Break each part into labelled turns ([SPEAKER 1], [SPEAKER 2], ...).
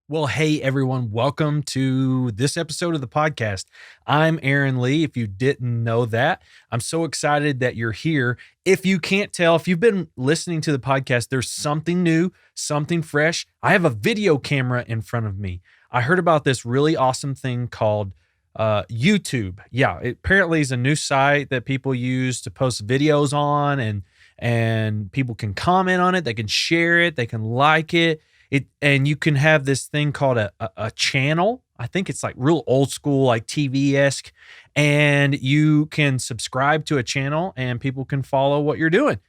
[SPEAKER 1] Well, hey everyone, welcome to this episode of the podcast. I'm Aaron Lee. If you didn't know that, I'm so excited that you're here. If you can't tell, if you've been listening to the podcast, there's something new, something fresh. I have a video camera in front of me. I heard about this really awesome thing called YouTube. Yeah, it apparently is a new site that people use to post videos on, and people can comment on it, they can share it, they can like it. And you can have this thing called a channel. I think it's like real old school, like TV-esque, and you can subscribe to a channel and people can follow what you're doing.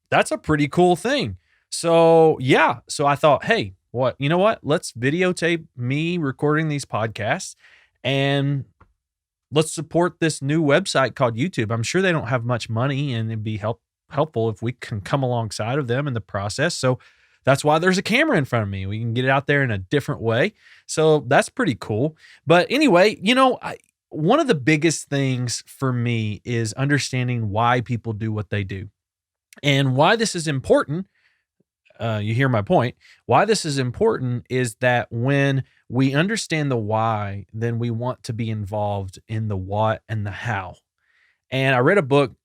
[SPEAKER 1] That's a pretty cool thing. So yeah, so I thought, hey, you know what? Let's videotape me recording these podcasts and let's support this new website called YouTube. I'm sure they don't have much money, and it'd be helpful if we can come alongside of them in the process. So that's why there's a camera in front of me. We can get it out there in a different way. So that's pretty cool. But anyway, one of the biggest things for me is understanding why people do what they do and why this is important. You hear my point. Why this is important is that when we understand the why, then we want to be involved in the what and the how. And I read a book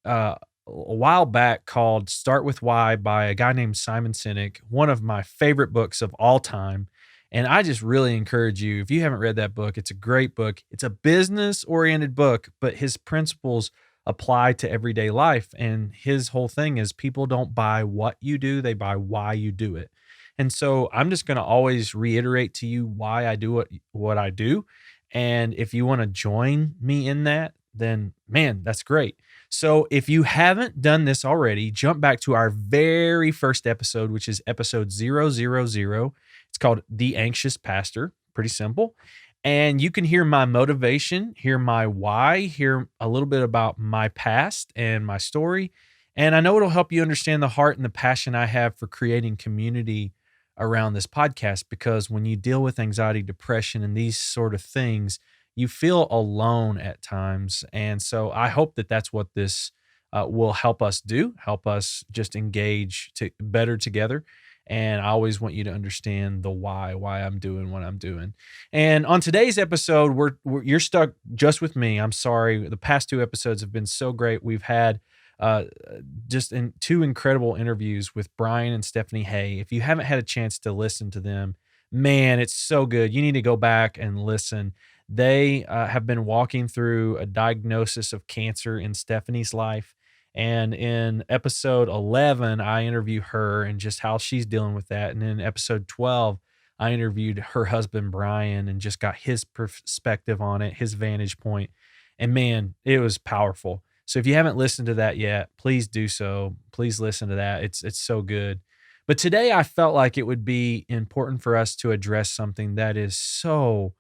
[SPEAKER 1] a while back called Start With Why by a guy named Simon Sinek, one of my favorite books of all time. And I just really encourage you, if you haven't read that book, it's a great book. It's a business-oriented book, but his principles apply to everyday life. And his whole thing is people don't buy what you do, they buy why you do it. And so I'm just going to always reiterate to you why I do what I do. And if you want to join me in that, then man, that's great. So if you haven't done this already, jump back to our very first episode, which is episode 000. It's called The Anxious Pastor. Pretty simple. And you can hear my motivation, hear my why, hear a little bit about my past and my story. And I know it'll help you understand the heart and the passion I have for creating community around this podcast, because when you deal with anxiety, depression, and these sort of things, you feel alone at times. And so I hope that that's what this will help us do, help us just engage better together. And I always want you to understand the why I'm doing what I'm doing. And on today's episode, you're stuck just with me. I'm sorry. The past two episodes have been so great. We've had two incredible interviews with Brian and Stephanie Hay. If you haven't had a chance to listen to them, man, it's so good. You need to go back and listen. They have been walking through a diagnosis of cancer in Stephanie's life. And in episode 11, I interview her and just how she's dealing with that. And in episode 12, I interviewed her husband, Brian, and just got his perspective on it, his vantage point. And man, it was powerful. So if you haven't listened to that yet, please do so. Please listen to that. It's so good. But today I felt like it would be important for us to address something that is so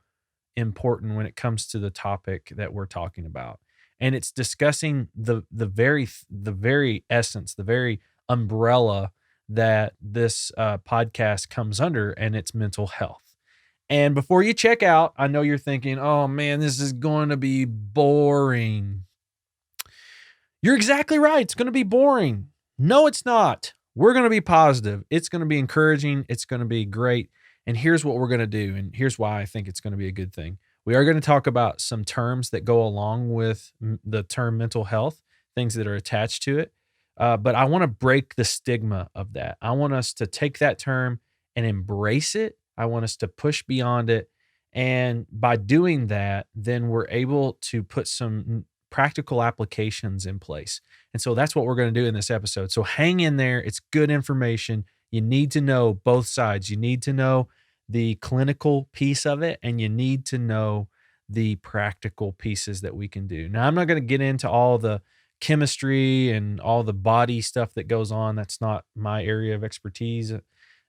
[SPEAKER 1] important when it comes to the topic that we're talking about. And it's discussing the very essence, the very umbrella that this podcast comes under, and it's mental health. And before you check out, I know you're thinking, oh man, this is going to be boring. You're exactly right. It's going to be boring. No, it's not. We're going to be positive. It's going to be encouraging. It's going to be great. And here's what we're going to do. And here's why I think it's going to be a good thing. We are going to talk about some terms that go along with the term mental health, things that are attached to it. But I want to break the stigma of that. I want us to take that term and embrace it. I want us to push beyond it. And by doing that, then we're able to put some practical applications in place. And so that's what we're going to do in this episode. So hang in there. It's good information. You need to know both sides. You need to know the clinical piece of it, and you need to know the practical pieces that we can do. Now, I'm not going to get into all the chemistry and all the body stuff that goes on. That's not my area of expertise. And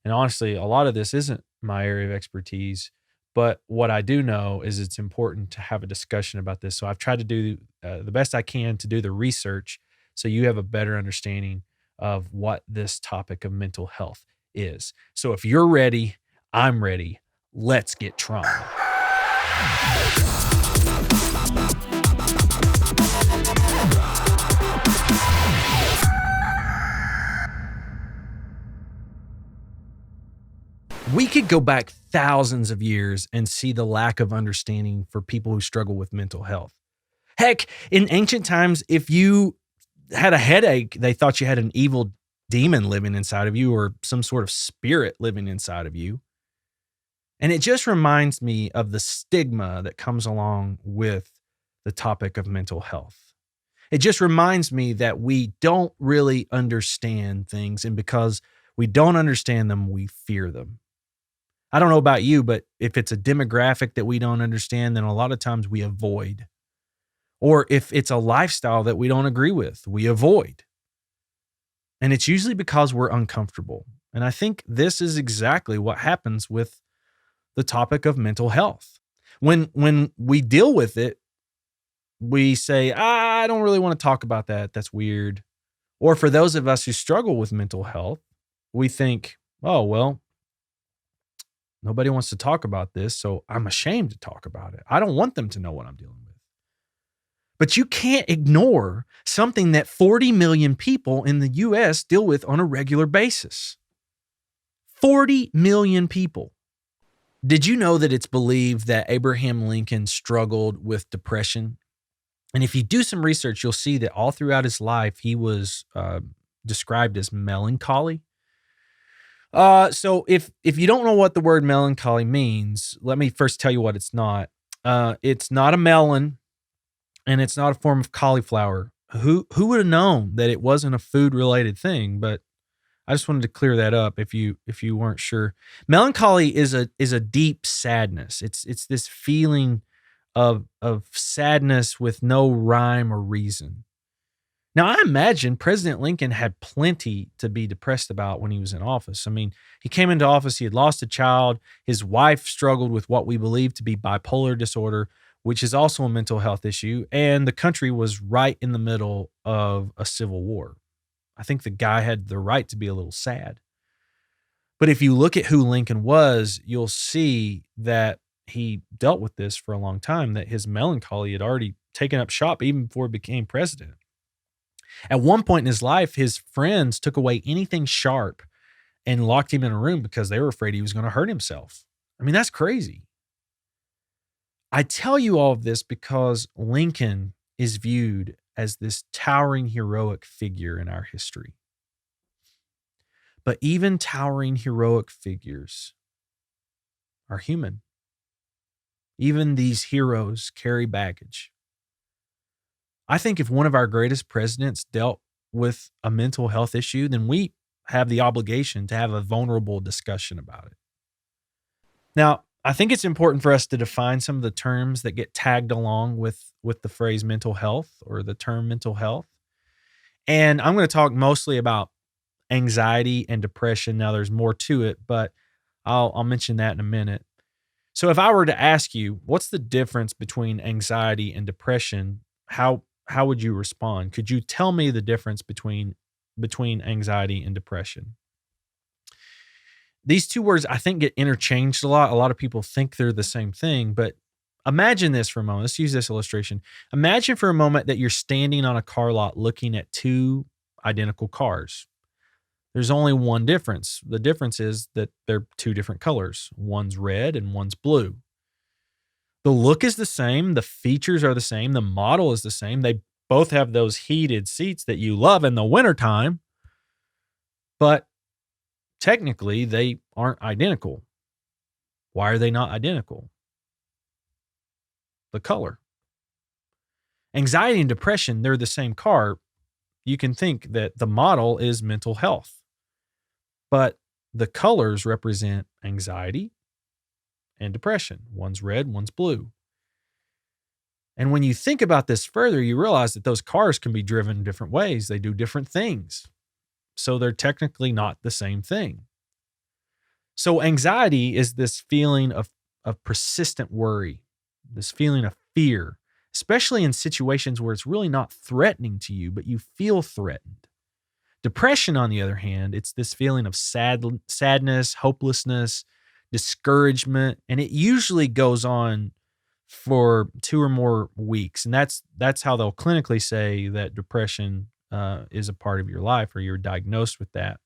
[SPEAKER 1] honestly, a lot of this isn't my area of expertise. But what I do know is it's important to have a discussion about this. So I've tried to do the best I can to do the research so you have a better understanding of what this topic of mental health is. So if you're ready, I'm ready. Let's get trying. We could go back thousands of years and see the lack of understanding for people who struggle with mental health. Heck, in ancient times, if you had a headache, they thought you had an evil demon living inside of you or some sort of spirit living inside of you. And it just reminds me of the stigma that comes along with the topic of mental health. It just reminds me that we don't really understand things, and because we don't understand them, we fear them. I don't know about you, but if it's a demographic that we don't understand, then a lot of times we avoid. Or if it's a lifestyle that we don't agree with, we avoid. And it's usually because we're uncomfortable. And I think this is exactly what happens with the topic of mental health. When we deal with it, we say, I don't really want to talk about that. That's weird. Or for those of us who struggle with mental health, we think, oh, well, nobody wants to talk about this, so I'm ashamed to talk about it. I don't want them to know what I'm dealing with. But you can't ignore something that 40 million people in the US deal with on a regular basis. 40 million people. Did you know that it's believed that Abraham Lincoln struggled with depression? And if you do some research, you'll see that all throughout his life, he was described as melancholy. So if you don't know what the word melancholy means, let me first tell you what it's not. It's not a melon, and it's not a form of cauliflower. Who would have known that it wasn't a food related thing? But I just wanted to clear that up if you weren't sure. Melancholy is a deep sadness. It's this feeling of sadness with no rhyme or reason. Now, I imagine President Lincoln had plenty to be depressed about when he was in office. I mean, he came into office, he had lost a child. His wife struggled with what we believe to be bipolar disorder, which is also a mental health issue. And the country was right in the middle of a civil war. I think the guy had the right to be a little sad. But if you look at who Lincoln was, you'll see that he dealt with this for a long time, that his melancholy had already taken up shop even before he became president. At one point in his life, his friends took away anything sharp and locked him in a room because they were afraid he was going to hurt himself. I mean, that's crazy. I tell you all of this because Lincoln is viewed as this towering heroic figure in our history. But even towering heroic figures are human. Even these heroes carry baggage. I think if one of our greatest presidents dealt with a mental health issue, then we have the obligation to have a vulnerable discussion about it. Now, I think it's important for us to define some of the terms that get tagged along with the phrase mental health or the term mental health. And I'm going to talk mostly about anxiety and depression. Now, there's more to it, but I'll mention that in a minute. So if I were to ask you, what's the difference between anxiety and depression? How would you respond? Could you tell me the difference between anxiety and depression? These two words, I think, get interchanged a lot. A lot of people think they're the same thing, but imagine this for a moment. Let's use this illustration. Imagine for a moment that you're standing on a car lot looking at two identical cars. There's only one difference. The difference is that they're two different colors. One's red and one's blue. The look is the same. The features are the same. The model is the same. They both have those heated seats that you love in the wintertime, but technically they aren't identical. Why are they not identical? The color. Anxiety and depression, they're the same car. You can think that the model is mental health, but the colors represent anxiety and depression. One's red, one's blue. And when you think about this further, you realize that those cars can be driven different ways. They do different things. So they're technically not the same thing. So anxiety is this feeling of persistent worry, this feeling of fear, especially in situations where it's really not threatening to you, but you feel threatened. Depression, on the other hand, it's this feeling of sadness, hopelessness, discouragement, and it usually goes on for 2 or more weeks. And that's how they'll clinically say that depression is a part of your life or you're diagnosed with that.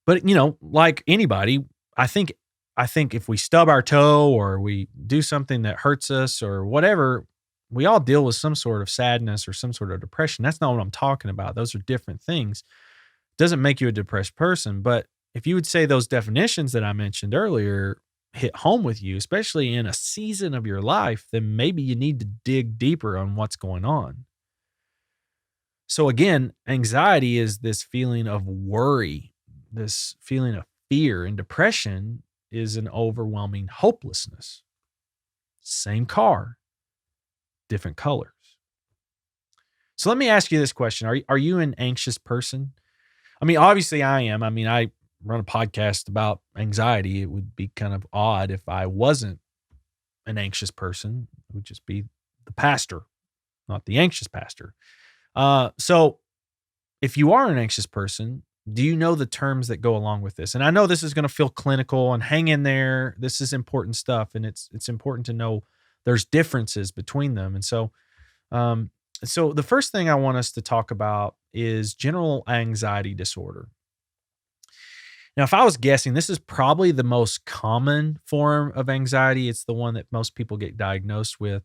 [SPEAKER 1] But, like anybody, I think I think if we stub our toe or we do something that hurts us or whatever, we all deal with some sort of sadness or some sort of depression. That's not what I'm talking about. Those are different things. Doesn't make you a depressed person, but if you would say those definitions that I mentioned earlier hit home with you, especially in a season of your life, then maybe you need to dig deeper on what's going on. So again, anxiety is this feeling of worry, this feeling of fear, and depression is an overwhelming hopelessness. Same car, different colors. So let me ask you this question. Are you an anxious person? I mean, obviously I am. I mean, I run a podcast about anxiety. It would be kind of odd if I wasn't an anxious person. It would just be the pastor, not the anxious pastor. So if you are an anxious person, do you know the terms that go along with this? And I know this is going to feel clinical, and hang in there. This is important stuff, and it's important to know there's differences between them. And so the first thing I want us to talk about is general anxiety disorder. Now, if I was guessing, this is probably the most common form of anxiety. It's the one that most people get diagnosed with.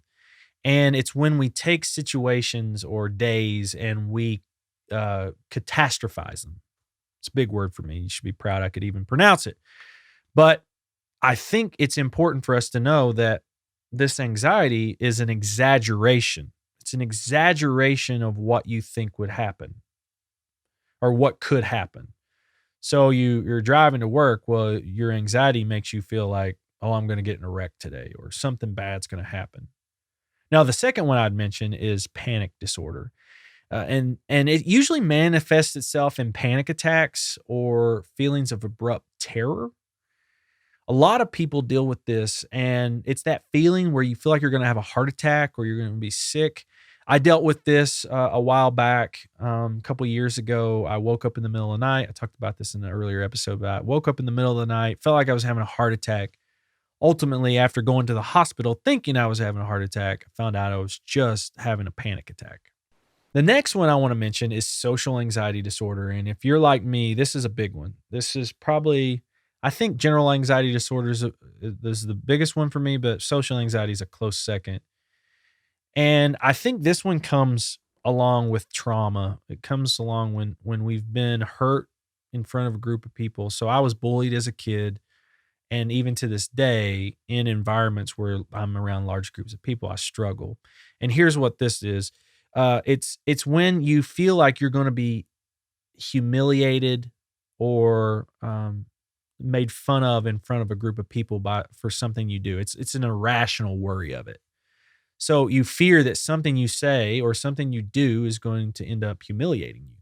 [SPEAKER 1] And it's when we take situations or days and we catastrophize them. It's a big word for me. You should be proud I could even pronounce it. But I think it's important for us to know that this anxiety is an exaggeration. It's an exaggeration of what you think would happen or what could happen. So you're driving to work. Well, your anxiety makes you feel like, oh, I'm going to get in a wreck today or something bad's going to happen. Now, the second one I'd mention is panic disorder. And it usually manifests itself in panic attacks or feelings of abrupt terror. A lot of people deal with this, and it's that feeling where you feel like you're going to have a heart attack or you're going to be sick. I dealt with this a while back, a couple of years ago. I woke up in the middle of the night. I talked about this in an earlier episode, but I woke up in the middle of the night, felt like I was having a heart attack. Ultimately, after going to the hospital thinking I was having a heart attack, I found out I was just having a panic attack. The next one I want to mention is social anxiety disorder. And if you're like me, this is a big one. This is probably, I think general anxiety disorder is the biggest one for me, but social anxiety is a close second. And I think this one comes along with trauma. It comes along when we've been hurt in front of a group of people. So I was bullied as a kid. And even to this day, in environments where I'm around large groups of people, I struggle. And here's what this is. It's when you feel like you're going to be humiliated or made fun of in front of a group of people for something you do. It's an irrational worry of it. So you fear that something you say or something you do is going to end up humiliating you.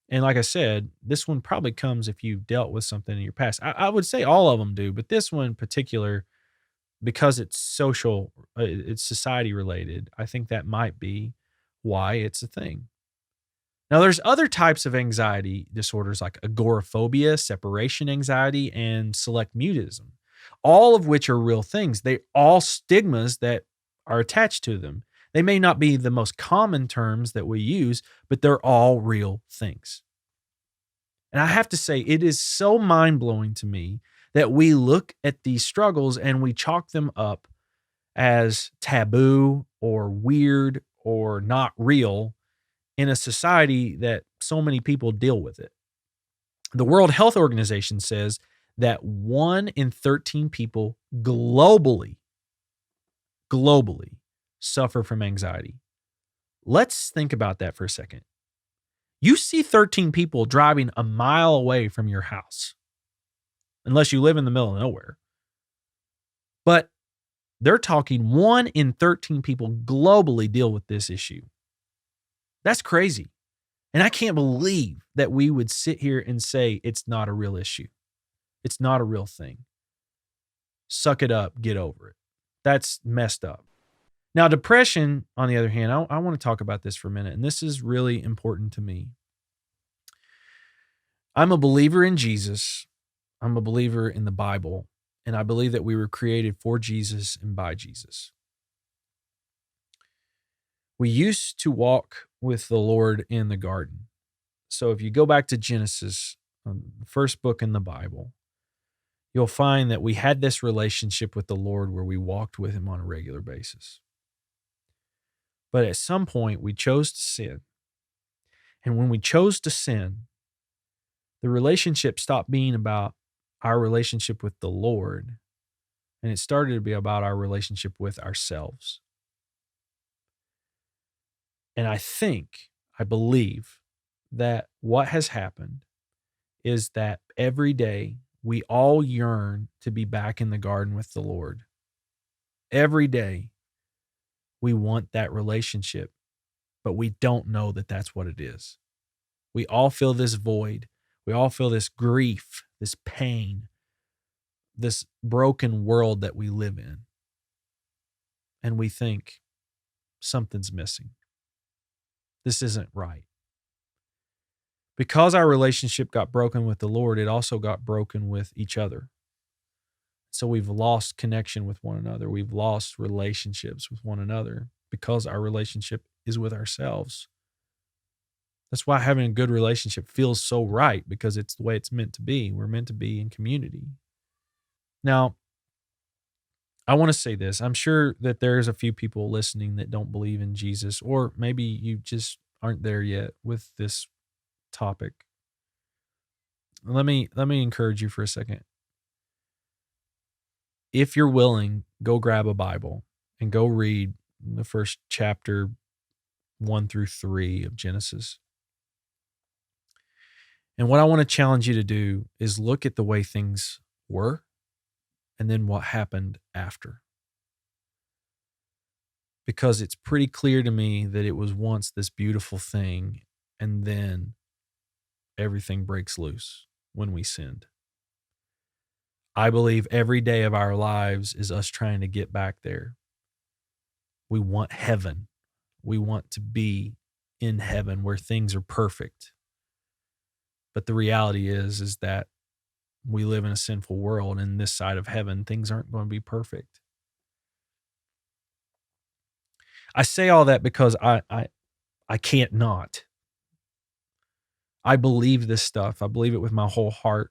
[SPEAKER 1] And like I said, this one probably comes if you've dealt with something in your past. I would say all of them do, but this one in particular, because it's social, it's society related, I think that might be why it's a thing. Now, there's other types of anxiety disorders like agoraphobia, separation anxiety, and select mutism, all of which are real things. They all stigmas that are attached to them. They may not be the most common terms that we use, but they're all real things. And I have to say, it is so mind-blowing to me that we look at these struggles and we chalk them up as taboo or weird or not real in a society that so many people deal with it. The World Health Organization says that 1 in 13 people globally suffer from anxiety. Let's think about that for a second. You see 13 people driving a mile away from your house, unless you live in the middle of nowhere. But they're talking 1 in 13 people globally deal with this issue. That's crazy. And I can't believe that we would sit here and say it's not a real issue. It's not a real thing. Suck it up, get over it. That's messed up. Now, depression, on the other hand, I want to talk about this for a minute, and this is really important to me. I'm a believer in Jesus. I'm a believer in the Bible, and I believe that we were created for Jesus and by Jesus. We used to walk with the Lord in the garden. So if you go back to Genesis, the first book in the Bible, you'll find that we had this relationship with the Lord where we walked with him on a regular basis. But at some point, we chose to sin. And when we chose to sin, the relationship stopped being about our relationship with the Lord, and it started to be about our relationship with ourselves. And I believe that what has happened is that every day we all yearn to be back in the garden with the Lord. Every day we want that relationship, but we don't know that that's what it is. We all feel this void. We all feel this grief, this pain, this broken world that we live in. And we think something's missing. This isn't right. Because our relationship got broken with the Lord, it also got broken with each other. So we've lost connection with one another. We've lost relationships with one another because our relationship is with ourselves. That's why having a good relationship feels so right, because it's the way it's meant to be. We're meant to be in community. Now, I want to say this. I'm sure that there's a few people listening that don't believe in Jesus, or maybe you just aren't there yet with this topic. Let me encourage you for a second. If you're willing, go grab a Bible and go read the first chapter 1 through 3 of Genesis. And what I want to challenge you to do is look at the way things were and then what happened after. Because it's pretty clear to me that it was once this beautiful thing, and then everything breaks loose when we sinned. I believe every day of our lives is us trying to get back there. We want heaven. We want to be in heaven where things are perfect. But the reality is that we live in a sinful world, and this side of heaven, things aren't going to be perfect. I say all that because I can't not. I believe this stuff. I believe it with my whole heart.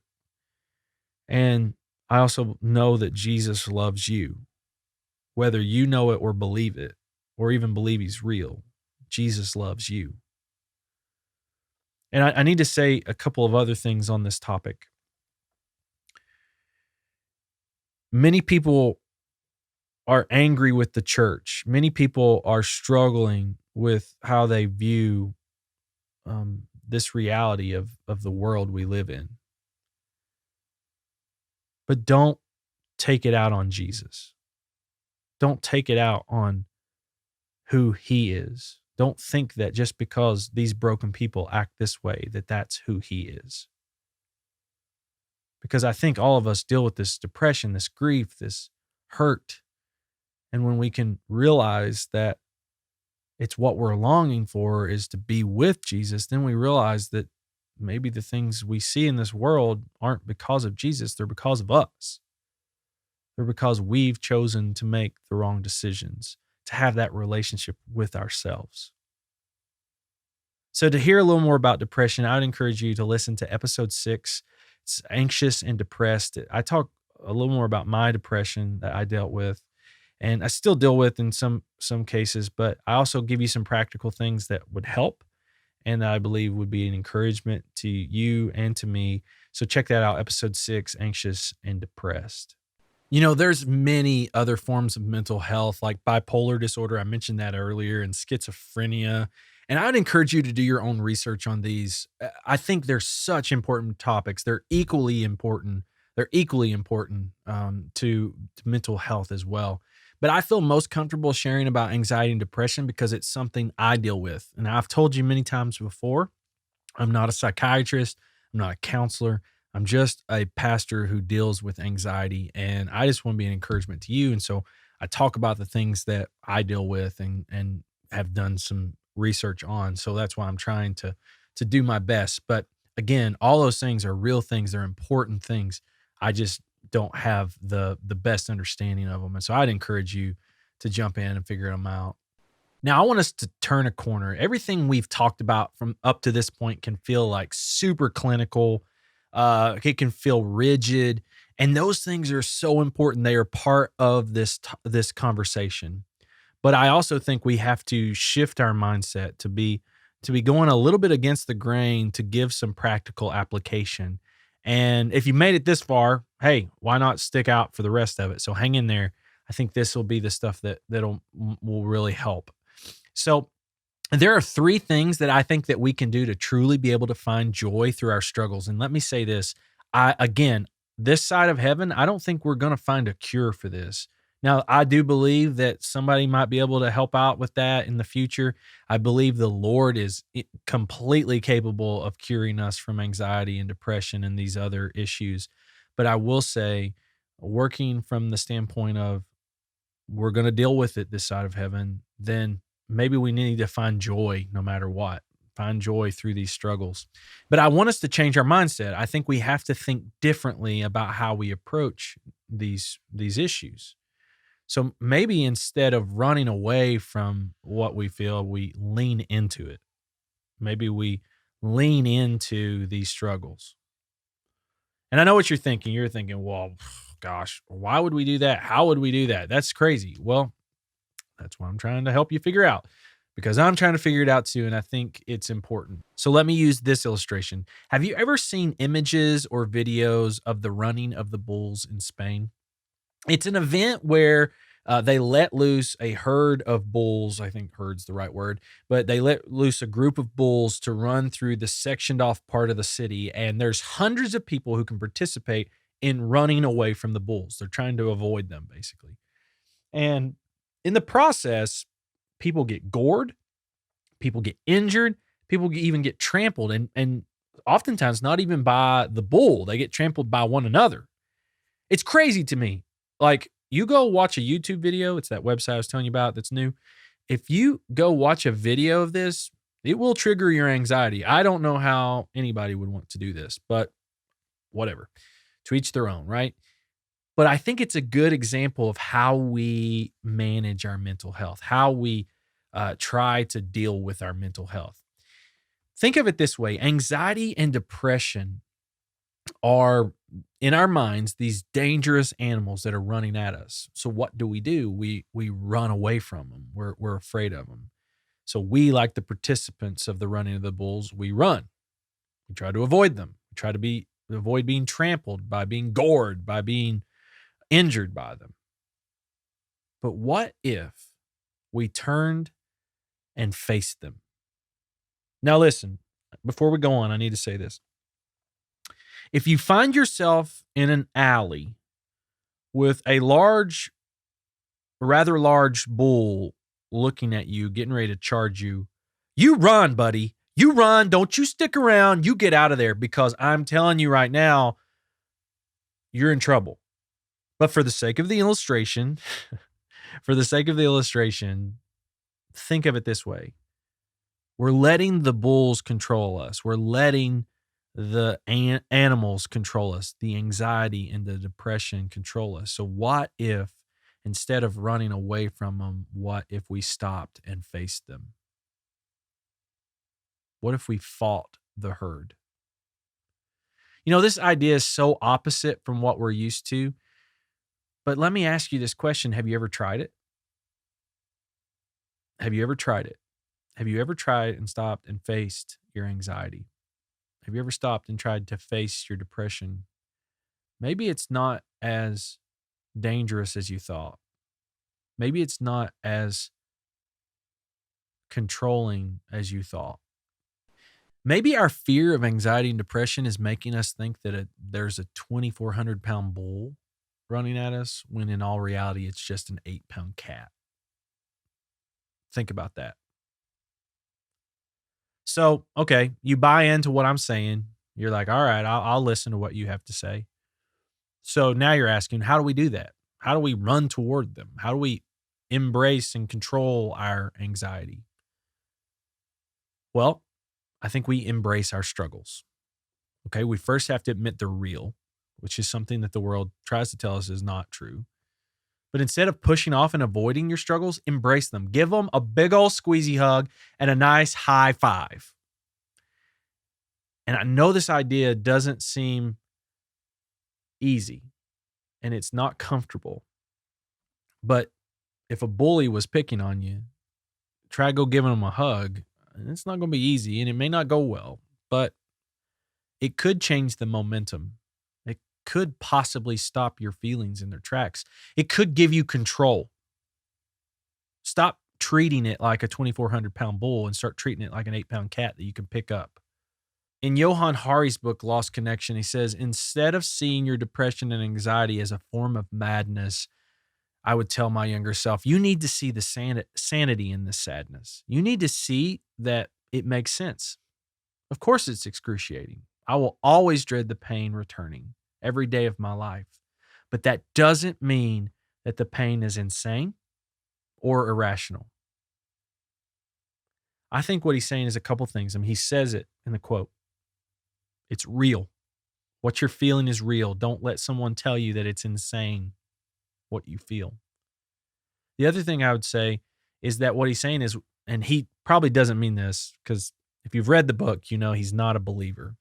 [SPEAKER 1] And I also know that Jesus loves you. Whether you know it or believe it, or even believe he's real, Jesus loves you. And I need to say a couple of other things on this topic. Many people are angry with the church. Many people are struggling with how they view this reality of the world we live in. But don't take it out on Jesus. Don't take it out on who he is. Don't think that just because these broken people act this way, that that's who he is. Because I think all of us deal with this depression, this grief, this hurt. And when we can realize that it's what we're longing for is to be with Jesus, then we realize that maybe the things we see in this world aren't because of Jesus, they're because of us. They're because we've chosen to make the wrong decisions, to have that relationship with ourselves. So to hear a little more about depression, I would encourage you to listen to episode 6. It's anxious and depressed. I talk a little more about my depression that I dealt with, and I still deal with in some cases, but I also give you some practical things that would help and that I believe would be an encouragement to you and to me. So check that out, episode 6, Anxious and Depressed. You know, there's many other forms of mental health, like bipolar disorder. I mentioned that earlier, and schizophrenia. And I'd encourage you to do your own research on these. I think they're such important topics. They're equally important. To mental health as well. But I feel most comfortable sharing about anxiety and depression because it's something I deal with. And I've told you many times before, I'm not a psychiatrist. I'm not a counselor. I'm just a pastor who deals with anxiety, and I just want to be an encouragement to you. And so I talk about the things that I deal with and have done some research on. So that's why I'm trying to do my best. But again, all those things are real things. They're important things. I just don't have the best understanding of them. And so I'd encourage you to jump in and figure them out. Now, I want us to turn a corner. Everything we've talked about from up to this point can feel like super clinical, It can feel rigid. And those things are so important. They are part of this conversation. But I also think we have to shift our mindset to be going a little bit against the grain to give some practical application. And if you made it this far, hey, why not stick out for the rest of it? So hang in there. I think this will be the stuff that'll will really help. So there are three things that I think that we can do to truly be able to find joy through our struggles. And let me say this, again, this side of heaven, I don't think we're going to find a cure for this. Now, I do believe that somebody might be able to help out with that in the future. I believe the Lord is completely capable of curing us from anxiety and depression and these other issues. But I will say, working from the standpoint of we're going to deal with it this side of heaven, then maybe we need to find joy no matter what. Find joy through these struggles. But I want us to change our mindset. I think we have to think differently about how we approach these issues. So maybe instead of running away from what we feel, we lean into it. Maybe we lean into these struggles. And I know what you're thinking. You're thinking, well, gosh, why would we do that? How would we do that? That's crazy. Well, that's what I'm trying to help you figure out, because I'm trying to figure it out too. And I think it's important. So let me use this illustration. Have you ever seen images or videos of the running of the bulls in Spain? It's an event where they let loose a herd of bulls. I think herd's the right word, but they let loose a group of bulls to run through the sectioned off part of the city. And there's hundreds of people who can participate in running away from the bulls. They're trying to avoid them, basically. And in the process, people get gored, people get injured, people even get trampled, and oftentimes not even by the bull. They get trampled by one another. It's crazy to me. Like, you go watch a YouTube video, it's that website I was telling you about that's new. If you go watch a video of this, it will trigger your anxiety. I don't know how anybody would want to do this, but whatever. To each their own, right? But I think it's a good example of how we manage our mental health, how we try to deal with our mental health. Think of it this way: anxiety and depression are, in our minds, these dangerous animals that are running at us. So what do? We run away from them. We're afraid of them. So we, like the participants of the running of the bulls, we run. We try to avoid them. We try to avoid being trampled, by being gored, by being injured by them. But what if we turned and faced them? Now listen, before we go on, I need to say this. If you find yourself in an alley with a rather large bull looking at you, getting ready to charge you, you run, buddy. You run. Don't you stick around. You get out of there, because I'm telling you right now, you're in trouble. But for the sake of the illustration, think of it this way. We're letting the bulls control us. We're letting the animals control us, the anxiety and the depression control us. So what if, instead of running away from them, what if we stopped and faced them? What if we fought the herd? You know, this idea is so opposite from what we're used to. But let me ask you this question. Have you ever tried it? Have you ever tried it? Have you ever tried and stopped and faced your anxiety? Have you ever stopped and tried to face your depression? Maybe it's not as dangerous as you thought. Maybe it's not as controlling as you thought. Maybe our fear of anxiety and depression is making us think that there's a 2,400-pound bull running at us, when in all reality, it's just an 8-pound cat. Think about that. So, okay, you buy into what I'm saying. You're like, all right, I'll listen to what you have to say. So now you're asking, how do we do that? How do we run toward them? How do we embrace and control our anxiety? Well, I think we embrace our struggles. Okay, we first have to admit they're real, which is something that the world tries to tell us is not true. But instead of pushing off and avoiding your struggles, embrace them. Give them a big old squeezy hug and a nice high five. And I know this idea doesn't seem easy and it's not comfortable, but if a bully was picking on you, try to go giving them a hug. And it's not going to be easy and it may not go well, but it could change the momentum. It could possibly stop your feelings in their tracks. It could give you control. Stop treating it like a 2,400-pound bull and start treating it like an 8-pound cat that you can pick up. In Johann Hari's book, Lost Connection, he says, instead of seeing your depression and anxiety as a form of madness, I would tell my younger self, you need to see the sanity in this sadness. You need to see that it makes sense. Of course, it's excruciating. I will always dread the pain returning every day of my life. But that doesn't mean that the pain is insane or irrational. I think what he's saying is a couple things. I mean, he says it in the quote. It's real. What you're feeling is real. Don't let someone tell you that it's insane what you feel. The other thing I would say is that what he's saying is, and he probably doesn't mean this because if you've read the book, you know he's not a believer.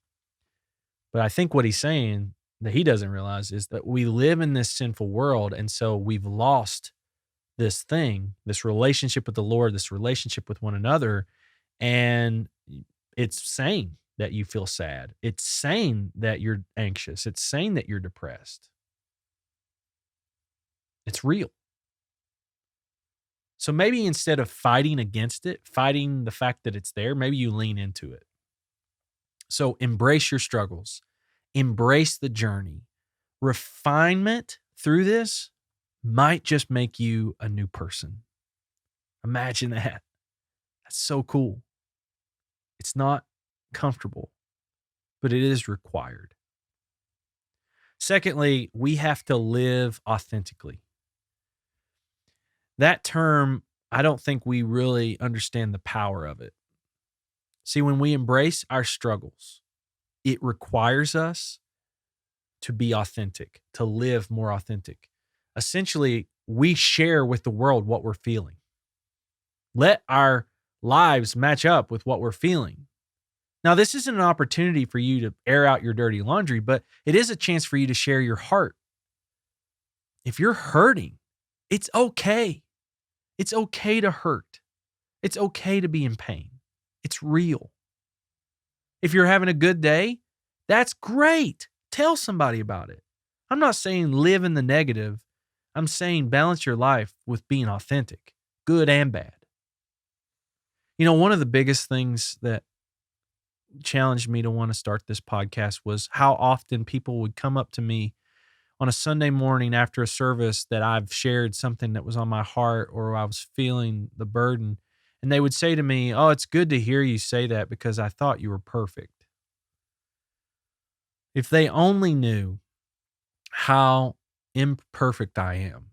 [SPEAKER 1] But I think what he's saying that he doesn't realize is that we live in this sinful world. And so we've lost this thing, this relationship with the Lord, this relationship with one another. And it's sane that you feel sad. It's sane that you're anxious. It's sane that you're depressed. It's real. So maybe instead of fighting against it, fighting the fact that it's there, maybe you lean into it. So embrace your struggles, embrace the journey. Refinement through this might just make you a new person. Imagine that. That's so cool. It's not comfortable, but it is required. Secondly, we have to live authentically. That term, I don't think we really understand the power of it. See, when we embrace our struggles, it requires us to be authentic, to live more authentic. Essentially, we share with the world what we're feeling. Let our lives match up with what we're feeling. Now, this isn't an opportunity for you to air out your dirty laundry, but it is a chance for you to share your heart. If you're hurting, it's okay. It's okay to hurt. It's okay to be in pain. It's real. If you're having a good day, that's great. Tell somebody about it. I'm not saying live in the negative. I'm saying balance your life with being authentic, good and bad. You know, one of the biggest things that challenged me to want to start this podcast was how often people would come up to me on a Sunday morning after a service that I've shared something that was on my heart or I was feeling the burden. And they would say to me, "Oh, it's good to hear you say that because I thought you were perfect." If they only knew how imperfect I am,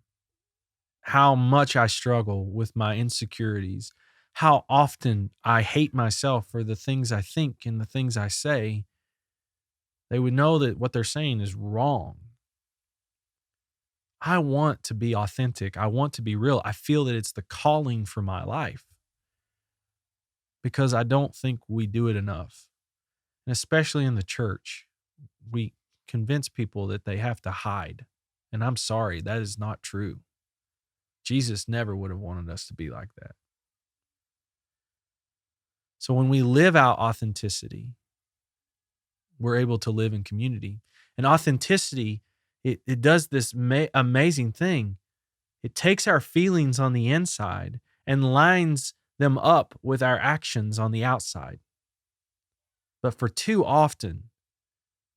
[SPEAKER 1] how much I struggle with my insecurities, how often I hate myself for the things I think and the things I say, they would know that what they're saying is wrong. I want to be authentic. I want to be real. I feel that it's the calling for my life because I don't think we do it enough. And especially in the church, we convince people that they have to hide. And I'm sorry, that is not true. Jesus never would have wanted us to be like that. So when we live out authenticity, we're able to live in community. And authenticity, it does this amazing thing. It takes our feelings on the inside and lines them up with our actions on the outside. But for too often,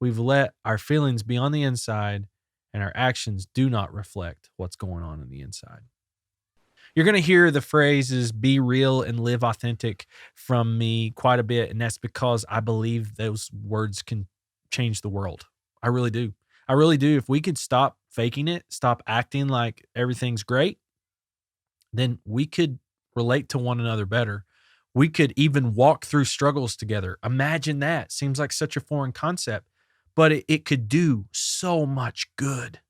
[SPEAKER 1] we've let our feelings be on the inside and our actions do not reflect what's going on the inside. You're going to hear the phrases be real and live authentic from me quite a bit. And that's because I believe those words can change the world. I really do. I really do. If we could stop faking it, stop acting like everything's great, then we could relate to one another better. We could even walk through struggles together. Imagine that. Seems like such a foreign concept, but it could do so much good.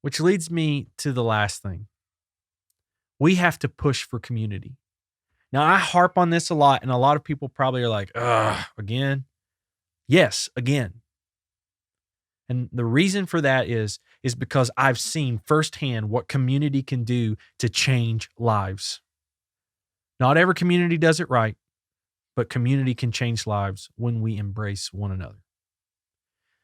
[SPEAKER 1] Which leads me to the last thing. We have to push for community. Now, I harp on this a lot, and a lot of people probably are like, ugh, again? Yes, again. And the reason for that is because I've seen firsthand what community can do to change lives. Not every community does it right, but community can change lives when we embrace one another.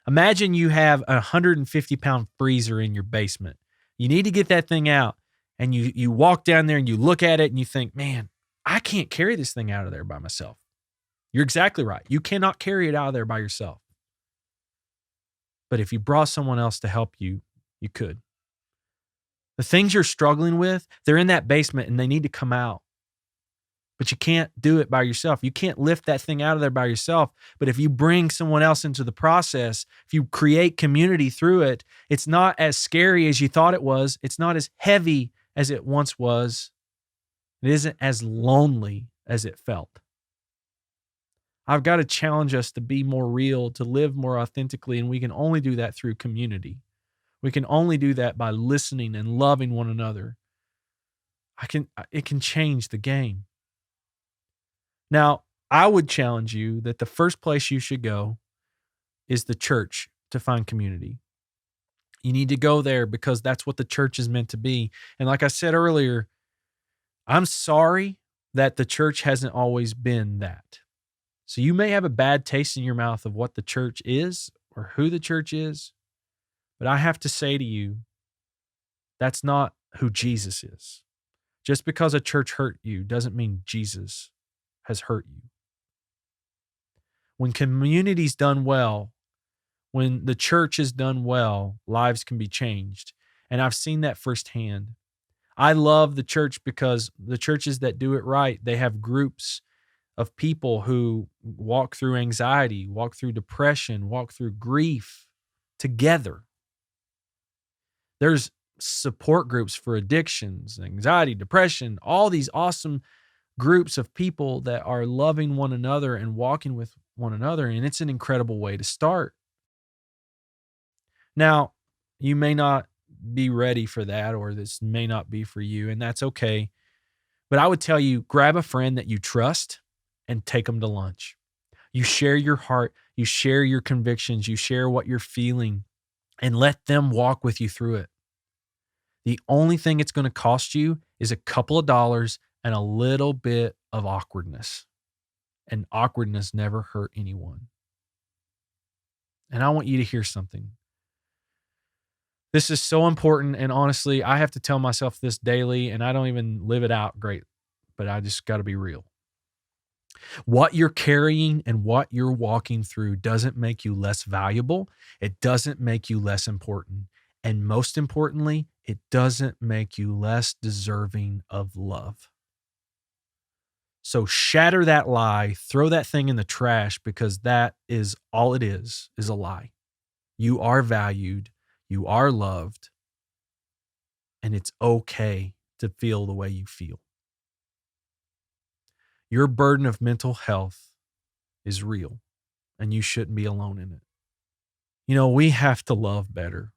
[SPEAKER 1] Imagine you have a 150-pound freezer in your basement. You need to get that thing out, and you walk down there and you look at it and you think, man, I can't carry this thing out of there by myself. You're exactly right. You cannot carry it out of there by yourself. But if you brought someone else to help you, you could. The things you're struggling with, they're in that basement and they need to come out. But you can't do it by yourself. You can't lift that thing out of there by yourself. But if you bring someone else into the process, if you create community through it, it's not as scary as you thought it was. It's not as heavy as it once was. It isn't as lonely as it felt. I've got to challenge us to be more real, to live more authentically, and we can only do that through community. We can only do that by listening and loving one another. It can change the game. Now, I would challenge you that the first place you should go is the church to find community. You need to go there because that's what the church is meant to be. And like I said earlier, I'm sorry that the church hasn't always been that. So you may have a bad taste in your mouth of what the church is or who the church is, but I have to say to you, that's not who Jesus is. Just because a church hurt you doesn't mean Jesus has hurt you. When community's done well, when the church is done well, lives can be changed. And I've seen that firsthand. I love the church because the churches that do it right, they have groups of people who walk through anxiety, walk through depression, walk through grief together. There's support groups for addictions, anxiety, depression, all these awesome groups of people that are loving one another and walking with one another. And it's an incredible way to start. Now, you may not be ready for that, or this may not be for you, and that's okay. But I would tell you, grab a friend that you trust and take them to lunch. You share your heart, you share your convictions, you share what you're feeling, and let them walk with you through it. The only thing it's going to cost you is a couple of dollars and a little bit of awkwardness. And awkwardness never hurt anyone. And I want you to hear something. This is so important. And honestly, I have to tell myself this daily, and I don't even live it out great, but I just got to be real. What you're carrying and what you're walking through doesn't make you less valuable. It doesn't make you less important. And most importantly, it doesn't make you less deserving of love. So shatter that lie, throw that thing in the trash, because that is all it is a lie. You are valued, you are loved, and it's okay to feel the way you feel. Your burden of mental health is real, and you shouldn't be alone in it. You know, we have to love better.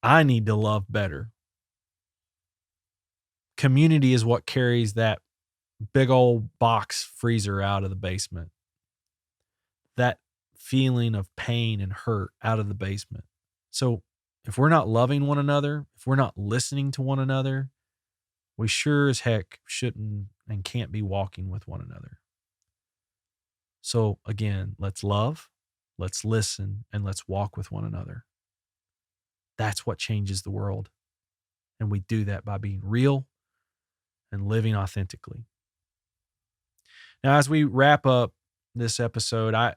[SPEAKER 1] I need to love better. Community is what carries that big old box freezer out of the basement. That feeling of pain and hurt out of the basement. So if we're not loving one another, if we're not listening to one another, we sure as heck shouldn't and can't be walking with one another. So again, let's love, let's listen, and let's walk with one another. That's what changes the world. And we do that by being real and living authentically. Now, as we wrap up this episode, I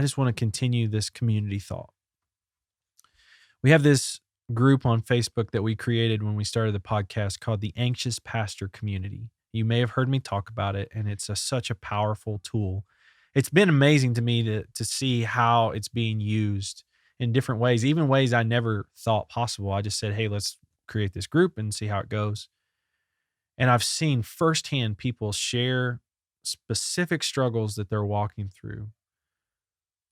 [SPEAKER 1] just want to continue this community thought. We have this group on Facebook that we created when we started the podcast called the Anxious Pastor Community. You may have heard me talk about it, and it's such a powerful tool. It's been amazing to me to see how it's being used in different ways, even ways I never thought possible. I just said, hey, let's create this group and see how it goes. And I've seen firsthand people share specific struggles that they're walking through.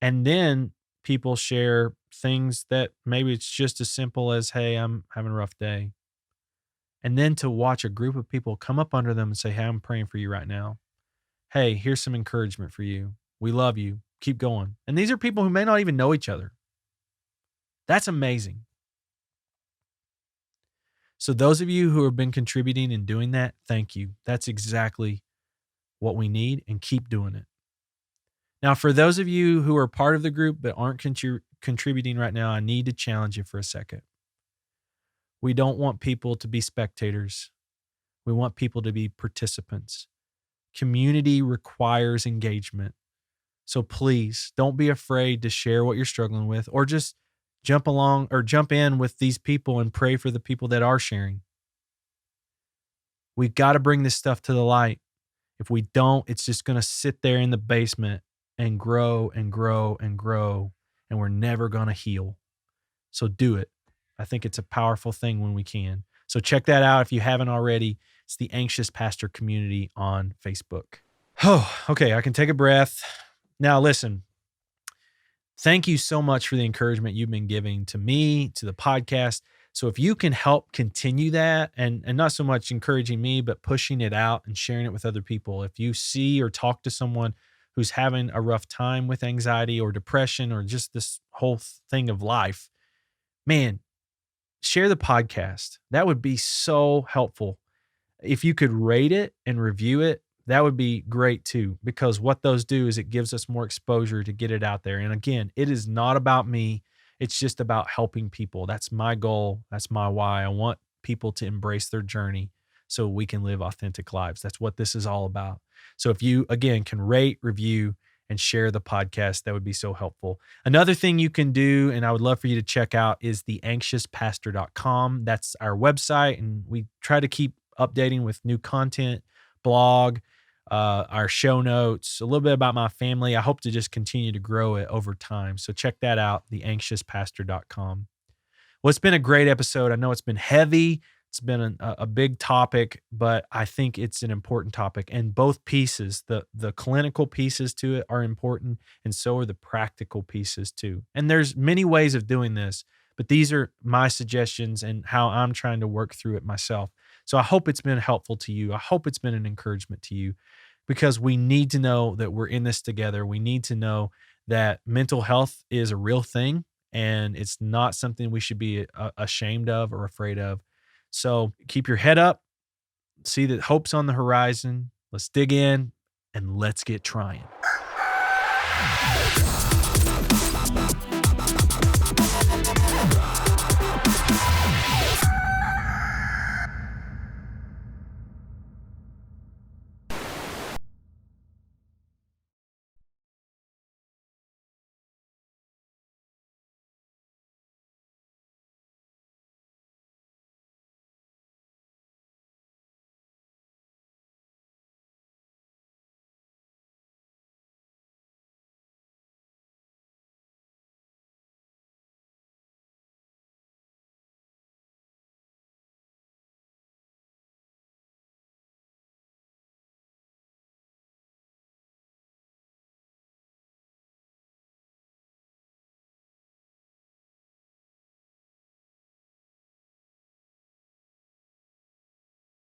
[SPEAKER 1] And then people share things that maybe it's just as simple as, hey, I'm having a rough day. And then to watch a group of people come up under them and say, hey, I'm praying for you right now. Hey, here's some encouragement for you. We love you. Keep going. And these are people who may not even know each other. That's amazing. So those of you who have been contributing and doing that, thank you. That's exactly what we need, and keep doing it. Now, for those of you who are part of the group but aren't contributing right now, I need to challenge you for a second. We don't want people to be spectators. We want people to be participants. Community requires engagement. So please don't be afraid to share what you're struggling with, or just jump in with these people and pray for the people that are sharing. We've got to bring this stuff to the light. If we don't, it's just going to sit there in the basement and grow and grow and grow, and we're never going to heal. So do it. I think it's a powerful thing when we can. So check that out if you haven't already. It's the Anxious Pastor Community on Facebook. Oh, okay. I can take a breath. Now listen, thank you so much for the encouragement you've been giving to me, to the podcast. So if you can help continue that, and not so much encouraging me, but pushing it out and sharing it with other people. If you see or talk to someone who's having a rough time with anxiety or depression or just this whole thing of life, man, share the podcast. That would be so helpful. If you could rate it and review it, that would be great too, because what those do is it gives us more exposure to get it out there. And again, it is not about me. It's just about helping people. That's my goal. That's my why. I want people to embrace their journey so we can live authentic lives. That's what this is all about. So if you, again, can rate, review, and share the podcast, that would be so helpful. Another thing you can do, and I would love for you to check out, is theanxiouspastor.com. That's our website, and we try to keep updating with new content, blog, our show notes, a little bit about my family. I hope to just continue to grow it over time. So check that out, theanxiouspastor.com. Well, it's been a great episode. I know it's been heavy. It's been a big topic, but I think it's an important topic. And both pieces, the clinical pieces to it are important, and so are the practical pieces too. And there's many ways of doing this, but these are my suggestions and how I'm trying to work through it myself. So I hope it's been helpful to you. I hope it's been an encouragement to you, because we need to know that we're in this together. We need to know that mental health is a real thing, and it's not something we should be ashamed of or afraid of. So keep your head up, see that hope's on the horizon. Let's dig in and let's get trying.